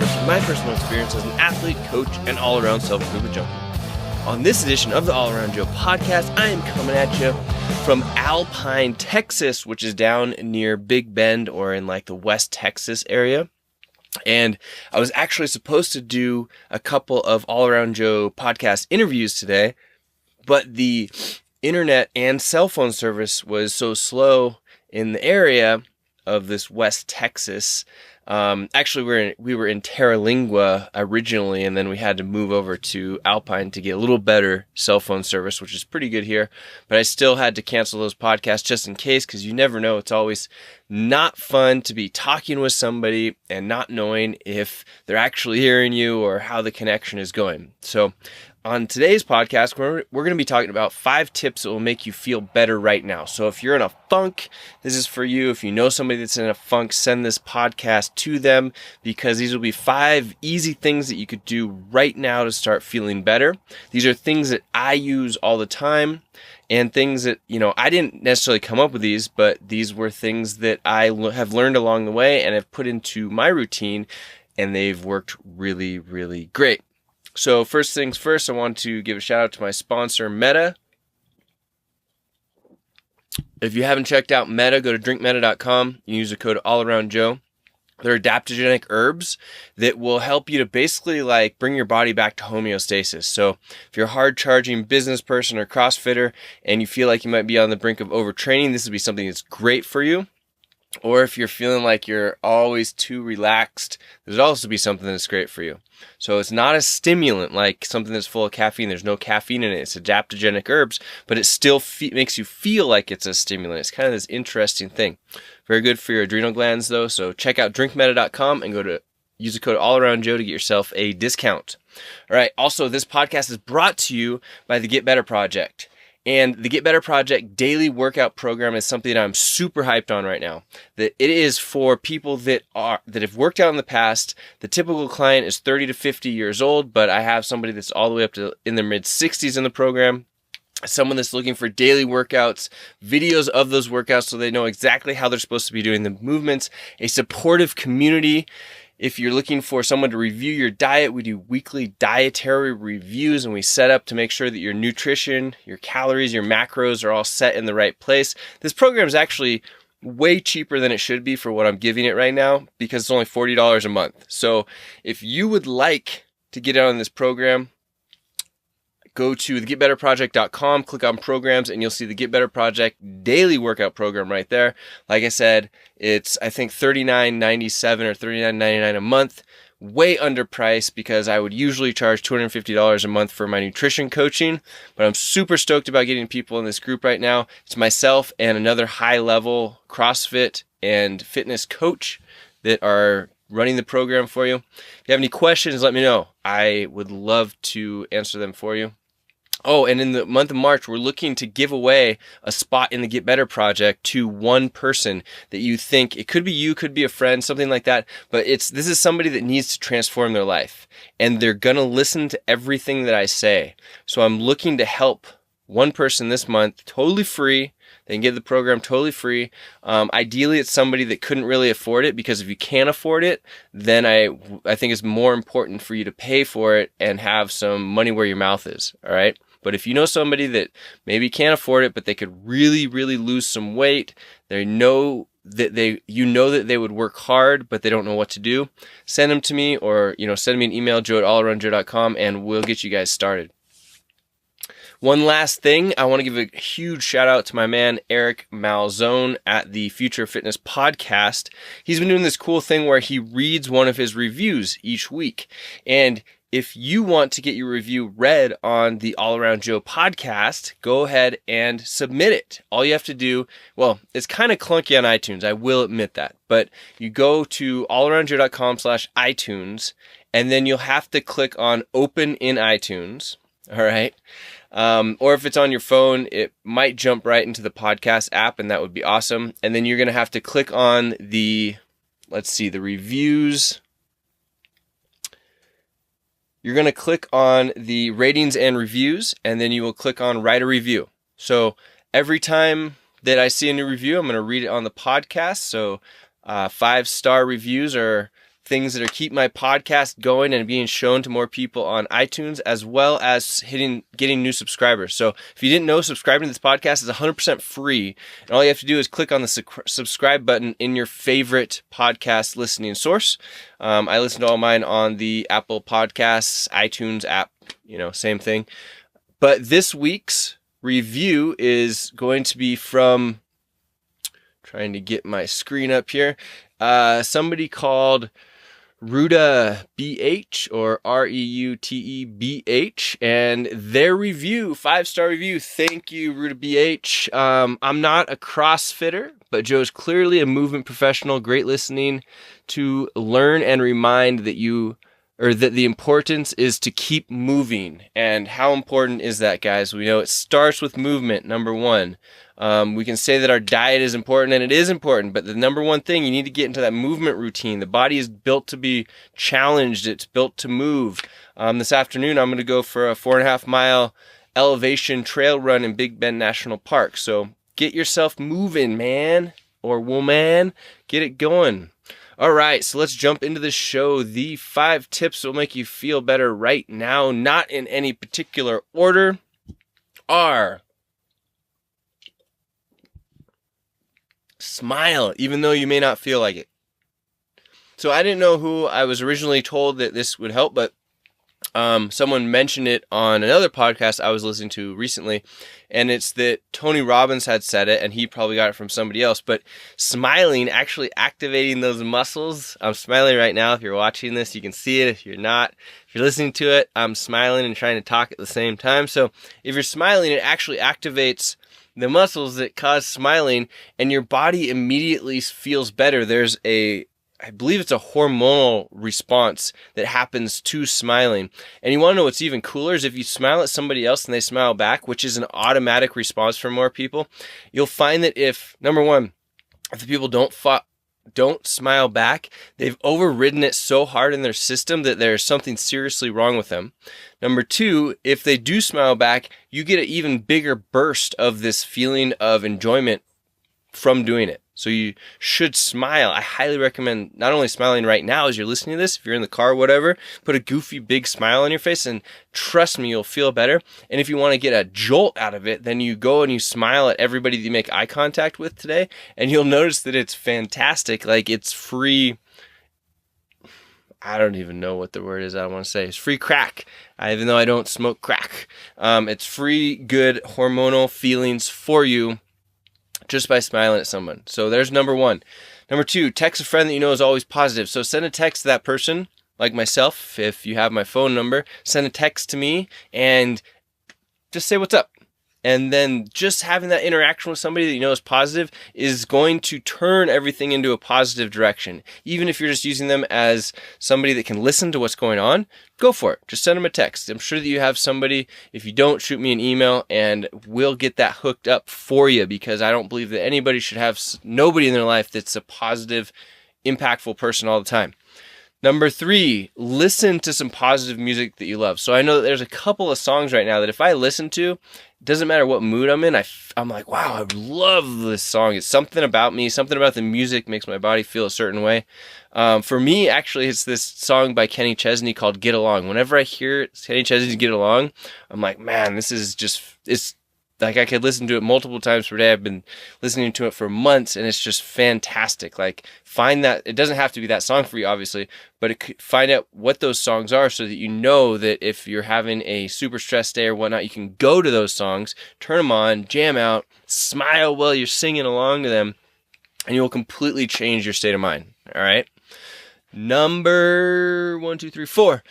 over to my personal experience as an athlete, coach, and all-around self-improvement junkie. On this edition of the All Around Joe podcast, I am coming at you from Alpine, Texas, which is down near Big Bend or in like the West Texas area. And I was actually supposed to do a couple of All Around Joe podcast interviews today, but the internet and cell phone service was so slow in the area of this West Texas. Actually, we were in Terralingua originally, and then we had to move over to Alpine to get a little better cell phone service, which is pretty good here. But I still had to cancel those podcasts just in case, because you never know. It's always not fun to be talking with somebody and not knowing if they're actually hearing you or how the connection is going. So on today's podcast, we're going to be talking about 5 tips that will make you feel better right now. So if you're in a funk, this is for you. If you know somebody that's in a funk, send this podcast to them, because these will be 5 easy things that you could do right now to start feeling better. These are things that I use all the time, and things that, I didn't necessarily come up with these, but these were things that I have learned along the way and have put into my routine, and they've worked really, really great. So first things first, I want to give a shout out to my sponsor, Meta. If you haven't checked out Meta, go to drinkmeta.com. You use the code AllAroundJoe. They're adaptogenic herbs that will help you to basically bring your body back to homeostasis. So if you're a hard charging business person or CrossFitter and you feel like you might be on the brink of overtraining, this would be something that's great for you. Or if you're feeling like you're always too relaxed, there's also be something that's great for you. So it's not a stimulant like something that's full of caffeine. There's no caffeine in it. It's adaptogenic herbs, but it still makes you feel like it's a stimulant. It's kind of this interesting thing. Very good for your adrenal glands though. So check out drinkmeta.com and use the code AllAroundJoe to get yourself a discount. All right. Also, this podcast is brought to you by the Get Better Project. And the Get Better Project daily workout program is something that I'm super hyped on right now. That it is for people that have worked out in the past. The typical client is 30 to 50 years old, but I have somebody that's all the way up to in their mid 60s in the program. Someone that's looking for daily workouts, videos of those workouts so they know exactly how they're supposed to be doing the movements, a supportive community. If you're looking for someone to review your diet, we do weekly dietary reviews, and we set up to make sure that your nutrition, your calories, your macros are all set in the right place. This program is actually way cheaper than it should be for what I'm giving it right now, because it's only $40 a month. So if you would like to get on this program, go to thegetbetterproject.com, click on programs, and you'll see the Get Better Project daily workout program right there. Like I said, it's I think $39.97 or $39.99 a month, way underpriced because I would usually charge $250 a month for my nutrition coaching, but I'm super stoked about getting people in this group right now. It's myself and another high-level CrossFit and fitness coach that are running the program for you. If you have any questions, let me know. I would love to answer them for you. Oh, and in the month of March, we're looking to give away a spot in the Get Better Project to one person that you think, it could be you, could be a friend, something like that, but this is somebody that needs to transform their life, and they're going to listen to everything that I say. So I'm looking to help one person this month, totally free. They can get the program totally free. Ideally, it's somebody that couldn't really afford it, because if you can't afford it, then I think it's more important for you to pay for it and have some money where your mouth is, all right? But if you know somebody that maybe can't afford it, but they could really, really lose some weight, they know that they would work hard, but they don't know what to do, send them to me, or send me an email, joe@allaroundjoe.com, and we'll get you guys started. One last thing, I want to give a huge shout out to my man, Eric Malzone at the Future Fitness Podcast. He's been doing this cool thing where he reads one of his reviews each week. And if you want to get your review read on the All Around Joe podcast, go ahead and submit it. All you have to do, well, it's kind of clunky on iTunes, I will admit that, but you go to allaroundjoe.com/iTunes, and then you'll have to click on Open in iTunes, all right? Or if it's on your phone, it might jump right into the podcast app, and that would be awesome. And then you're going to have to click on the reviews. You're going to click on the ratings and reviews, and then you will click on write a review. So every time that I see a new review, I'm going to read it on the podcast. So 5-star reviews are things that are keep my podcast going and being shown to more people on iTunes, as well as getting new subscribers. So if you didn't know, subscribing to this podcast is 100% free. And all you have to do is click on the subscribe button in your favorite podcast listening source. I listen to all mine on the Apple Podcasts, iTunes app, same thing. But this week's review is going to be from, trying to get my screen up here, somebody called Ruta BH, or REUTEBH, and their review, 5-star review. Thank you, Ruta BH. I'm not a CrossFitter, but Joe's clearly a movement professional. Great listening to learn and remind that the importance is to keep moving. And how important is that, guys? We know it starts with movement, number one. We can say that our diet is important, and it is important, but the number one thing, you need to get into that movement routine. The body is built to be challenged. It's built to move. This afternoon, I'm going to go for a 4.5 mile elevation trail run in Big Bend National Park. So get yourself moving, man or woman. Get it going. All right, so let's jump into the show. The 5 tips that will make you feel better right now, not in any particular order, are: smile, even though you may not feel like it. So I didn't know who I was originally told that this would help, but someone mentioned it on another podcast I was listening to recently, and it's that Tony Robbins had said it, and he probably got it from somebody else, but smiling, actually activating those muscles. I'm smiling right now. If you're watching this, you can see it. If you're not, if you're listening to it, I'm smiling and trying to talk at the same time. So if you're smiling, it actually activates the muscles that cause smiling, and your body immediately feels better. There's I believe it's a hormonal response that happens to smiling. And you want to know what's even cooler is if you smile at somebody else and they smile back, which is an automatic response for more people, you'll find that if the people don't smile back, they've overridden it so hard in their system that there's something seriously wrong with them. Number 2, if they do smile back, you get an even bigger burst of this feeling of enjoyment from doing it. So you should smile. I highly recommend not only smiling right now as you're listening to this, if you're in the car or whatever, put a goofy big smile on your face, and trust me, you'll feel better. And if you want to get a jolt out of it, then you go and you smile at everybody that you make eye contact with today, and you'll notice that it's fantastic. Like, it's free. I don't even know what the word is I want to say. It's free crack, even though I don't smoke crack. It's free, good hormonal feelings for you just by smiling at someone. So there's number 1. Number 2, text a friend that you know is always positive. So send a text to that person, like myself. If you have my phone number, send a text to me and just say what's up. And then just having that interaction with somebody that you know is positive is going to turn everything into a positive direction. Even if you're just using them as somebody that can listen to what's going on, go for it. Just send them a text. I'm sure that you have somebody. If you don't, shoot me an email and we'll get that hooked up for you, because I don't believe that anybody should have nobody in their life that's a positive, impactful person all the time. Number 3, listen to some positive music that you love. So I know that there's a couple of songs right now that if I listen to, it doesn't matter what mood I'm in, I'm like, wow, I love this song. It's something about me, something about the music makes my body feel a certain way. For me, actually, it's this song by Kenny Chesney called Get Along. Whenever I hear Kenny Chesney's Get Along, I'm like, man, this is just, it's like I could listen to it multiple times per day. I've been listening to it for months, and it's just fantastic. Like, find that, it doesn't have to be that song for you, obviously, but find out what those songs are so that you know that if you're having a super stressed day or whatnot, you can go to those songs, turn them on, jam out, smile while you're singing along to them, and you'll completely change your state of mind. All right. Number 4.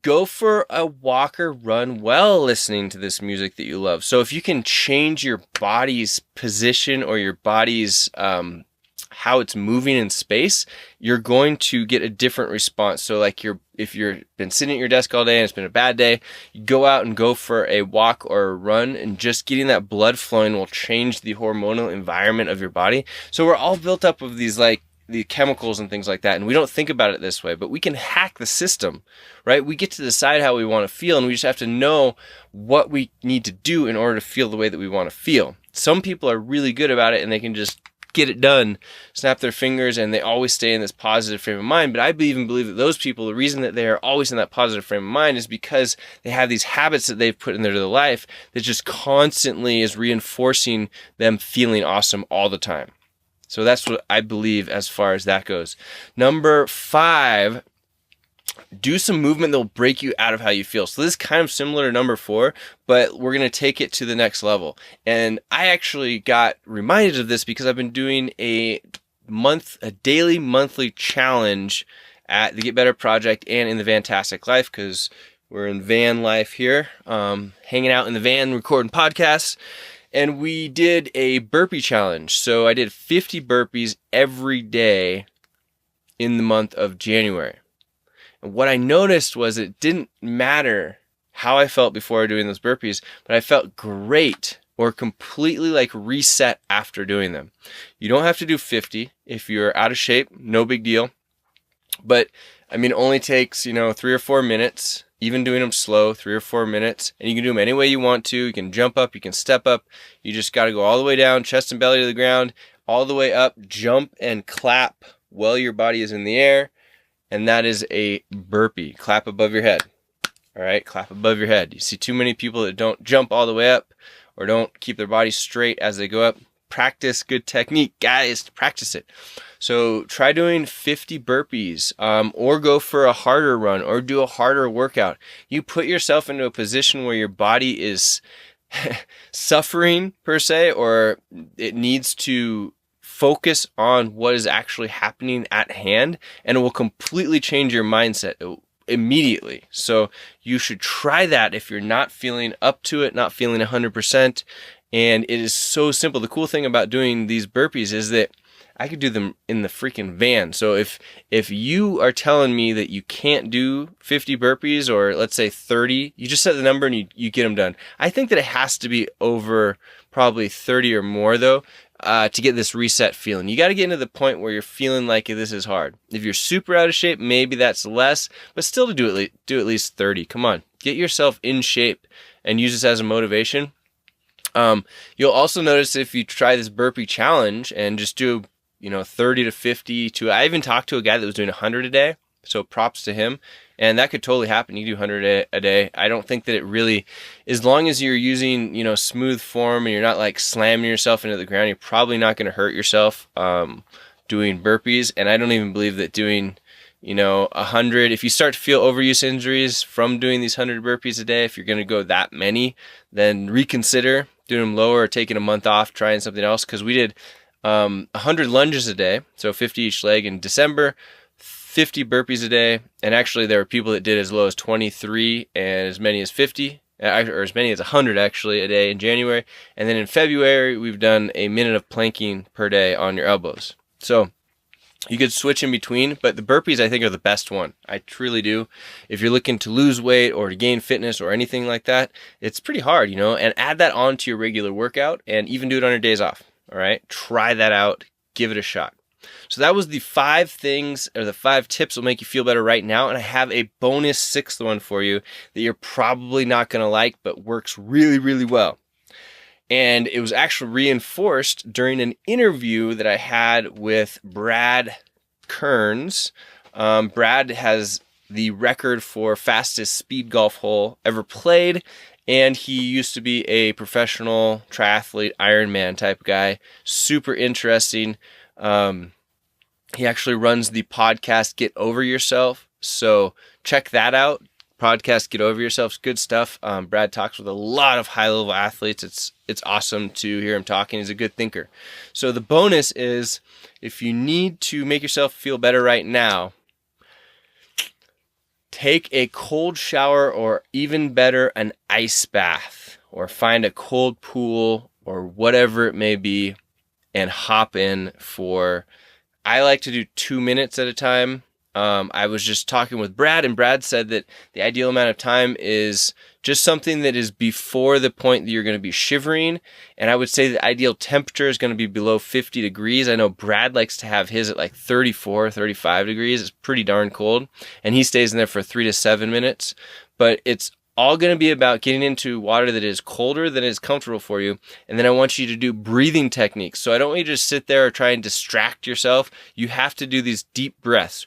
Go for a walk or run while listening to this music that you love. So if you can change your body's position or your body's how it's moving in space, you're going to get a different response. So like if you've been sitting at your desk all day and it's been a bad day, you go out and go for a walk or a run, and just getting that blood flowing will change the hormonal environment of your body. So we're all built up of these like the chemicals and things like that, and we don't think about it this way, but we can hack the system, right? We get to decide how we want to feel, and we just have to know what we need to do in order to feel the way that we want to feel. Some people are really good about it, and they can just get it done, snap their fingers, and they always stay in this positive frame of mind. But I even believe that those people, the reason that they are always in that positive frame of mind is because they have these habits that they've put in their life that just constantly is reinforcing them feeling awesome all the time. So that's what I believe as far as that goes. Number 5, do some movement that will break you out of how you feel. So this is kind of similar to number 4, but we're going to take it to the next level. And I actually got reminded of this because I've been doing a daily monthly challenge at the Get Better Project and in the Vantastic Life, because we're in van life here, hanging out in the van, recording podcasts. And we did a burpee challenge. So I did 50 burpees every day in the month of January. And what I noticed was it didn't matter how I felt before doing those burpees, but I felt great or completely like reset after doing them. You don't have to do 50 if you're out of shape, no big deal. But I mean, it only takes, 3 or 4 minutes, even doing them slow, 3 or 4 minutes, and you can do them any way you want to. You can jump up, you can step up. You just got to go all the way down, chest and belly to the ground, all the way up, jump and clap while your body is in the air. And that is a burpee. Clap above your head. All right, clap above your head. You see too many people that don't jump all the way up or don't keep their body straight as they go up. Practice good technique, guys. Practice it. So try doing 50 burpees, or go for a harder run, or do a harder workout. You put yourself into a position where your body is suffering per se, or it needs to focus on what is actually happening at hand, and it will completely change your mindset immediately. So you should try that if you're not feeling up to it, not feeling 100%. And it is so simple. The cool thing about doing these burpees is that I could do them in the freaking van. So if you are telling me that you can't do 50 burpees, or let's say 30, you just set the number and you get them done. I think that it has to be over probably 30 or more though, to get this reset feeling. You got to get into the point where you're feeling like this is hard. If you're super out of shape, maybe that's less, but still to do at least 30. Come on, get yourself in shape and use this as a motivation. You'll also notice if you try this burpee challenge and just do 30 to 50 to, I even talked to a guy that was doing 100 a day, so props to him. And that could totally happen. You do 100 a day. I don't think that it really, as long as you're using, smooth form and you're not like slamming yourself into the ground, you're probably not going to hurt yourself doing burpees. And I don't even believe that doing, 100, if you start to feel overuse injuries from doing these 100 burpees a day, if you're going to go that many, then reconsider doing them lower or taking a month off, trying something else. Because we did 100 lunges a day, so 50 each leg in December, 50 burpees a day, and actually there were people that did as low as 23 and as many as 50, or as many as 100 actually a day in January. And then in February, we've done a minute of planking per day on your elbows. So you could switch in between, but the burpees I think are the best one. I truly do. If you're looking to lose weight or to gain fitness or anything like that, it's pretty hard, and add that on to your regular workout and even do it on your days off. All right, try that out, give it a shot. So that was the 5 things, or the 5 tips that will make you feel better right now. And I have a bonus 6th one for you that you're probably not going to like, but works really, really well. And it was actually reinforced during an interview that I had with Brad Kearns. Brad has the record for fastest speed golf hole ever played. And he used to be a professional triathlete, Ironman type guy. Super interesting. He actually runs the podcast Get Over Yourself. So check that out. Podcast Get Over Yourself is good stuff. Brad talks with a lot of high-level athletes. It's awesome to hear him talking. He's a good thinker. So the bonus is, if you need to make yourself feel better right now, take a cold shower, or even better, an ice bath, or find a cold pool or whatever it may be and hop in for, I like to do 2 minutes at a time. I was just talking with Brad, and Brad said that the ideal amount of time is just something that is before the point that you're going to be shivering. And I would say the ideal temperature is going to be below 50 degrees. I know Brad likes to have his at like 34, 35 degrees. It's pretty darn cold. And he stays in there for 3 to 7 minutes. But it's all going to be about getting into water that is colder than is comfortable for you. And then I want you to do breathing techniques. So I don't want you to just sit there or try and distract yourself. You have to do these deep breaths.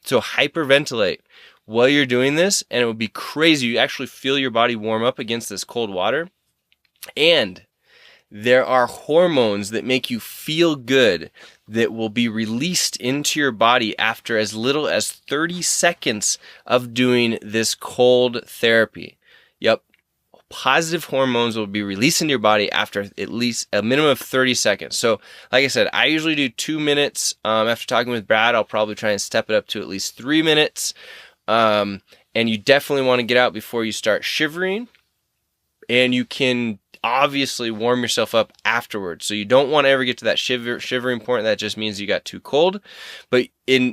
So hyperventilate while you're doing this, and it will be crazy. You actually feel your body warm up against this cold water. And there are hormones that make you feel good that will be released into your body after as little as 30 seconds of doing this cold therapy. Yep. Positive hormones will be released into your body after at least a minimum of 30 seconds. So, like I said, I usually do 2 minutes. After talking with Brad, I'll probably try and step it up to at least 3 minutes. And you definitely want to get out before you start shivering. And you can obviously warm yourself up afterwards. So you don't want to ever get to that shivering point. That just means you got too cold. But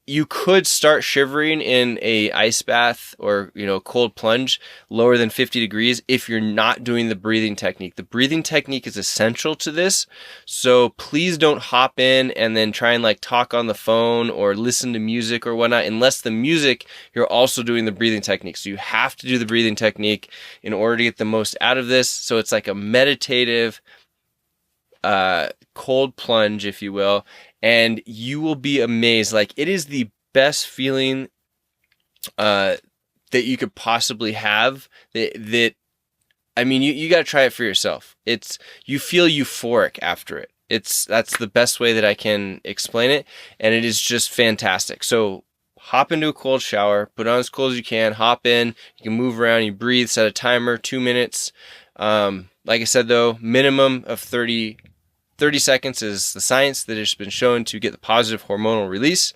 you could start shivering in a ice bath or, cold plunge lower than 50 degrees if you're not doing the breathing technique. The breathing technique is essential to this. So please don't hop in and then try and talk on the phone or listen to music or whatnot, unless the music, you're also doing the breathing technique. So you have to do the breathing technique in order to get the most out of this. So it's like a meditative cold plunge, if you will, and you will be amazed. It is the best feeling that you could possibly have. You got to try it for yourself. You feel euphoric after it. That's the best way that I can explain it, and it is just fantastic. So hop into a cold shower, put on as cold as you can, hop in, you can move around, you breathe, set a timer, 2 minutes. Like I said, though, minimum of 30 seconds is the science that has been shown to get the positive hormonal release.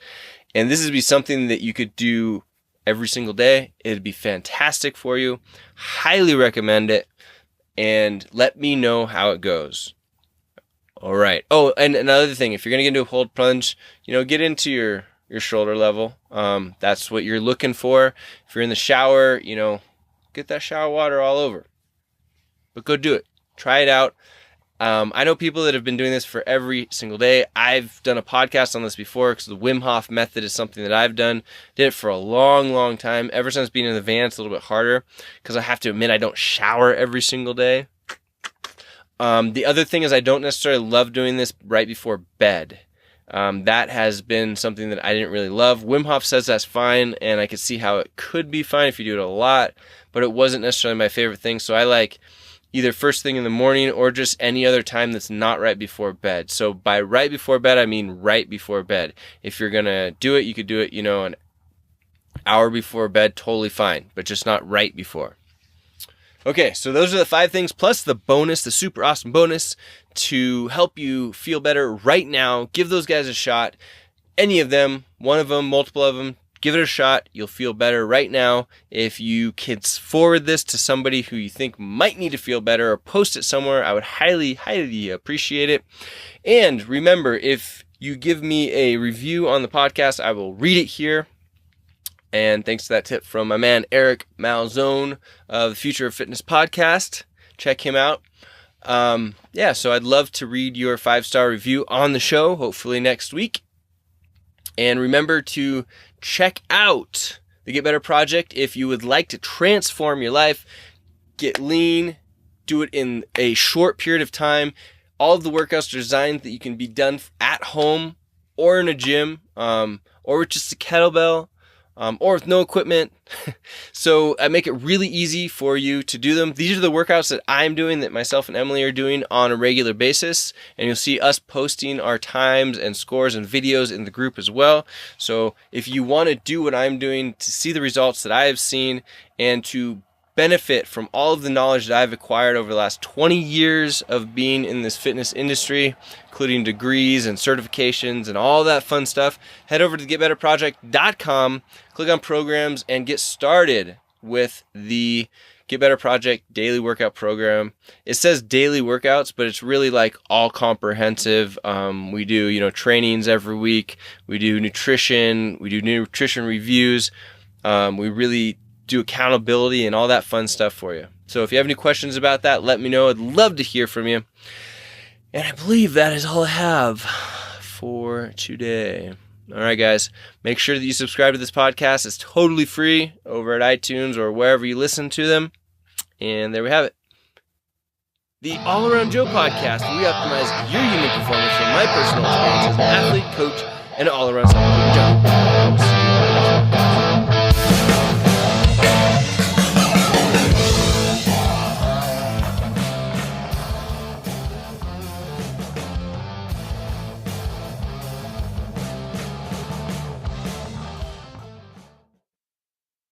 And this would be something that you could do every single day. It'd be fantastic for you. Highly recommend it. And let me know how it goes. All right. Oh, and another thing, if you're going to get into a cold plunge, get into your shoulder level. That's what you're looking for. If you're in the shower, get that shower water all over. But go do it. Try it out. I know people that have been doing this for every single day. I've done a podcast on this before because the Wim Hof method is something that I've done. Did it for a long, long time. Ever since being in the van, it's a little bit harder because I have to admit I don't shower every single day. The other thing is I don't necessarily love doing this right before bed. That has been something that I didn't really love. Wim Hof says that's fine, and I could see how it could be fine if you do it a lot, but it wasn't necessarily my favorite thing. So I like either first thing in the morning or just any other time that's not right before bed. So by right before bed, I mean right before bed. If you're going to do it, you could do it, an hour before bed, totally fine, but just not right before. Okay, so those are the 5 things, plus the bonus, the super awesome bonus to help you feel better right now. Give those guys a shot. Any of them, one of them, multiple of them, give it a shot. You'll feel better right now. If you could forward this to somebody who you think might need to feel better or post it somewhere, I would highly, highly appreciate it. And remember, if you give me a review on the podcast, I will read it here. And thanks to that tip from my man, Eric Malzone of the Future of Fitness podcast. Check him out. So I'd love to read your 5-star review on the show, hopefully next week. And remember to check out the Get Better Project if you would like to transform your life, get lean, do it in a short period of time. All of the workouts are designed that you can be done at home or in a gym, or with just a kettlebell, or with no equipment. So I make it really easy for you to do them. These are the workouts that I'm doing, that myself and Emily are doing on a regular basis. And you'll see us posting our times and scores and videos in the group as well. So if you want to do what I'm doing, to see the results that I have seen and to benefit from all of the knowledge that I've acquired over the last 20 years of being in this fitness industry, including degrees and certifications and all that fun stuff, head over to getbetterproject.com, click on programs, and get started with the Get Better Project daily workout program. It says daily workouts, but it's really all comprehensive. We do, trainings every week. We do nutrition. We do nutrition reviews. We really do accountability and all that fun stuff for you. So if you have any questions about that, let me know. I'd love to hear from you. And I believe that is all I have for today. All right, guys, make sure that you subscribe to this podcast. It's totally free over at iTunes or wherever you listen to them. And there we have it. The All Around Joe podcast, where we optimize your human performance from my personal experience as an athlete, coach, and all-around supplement Joe.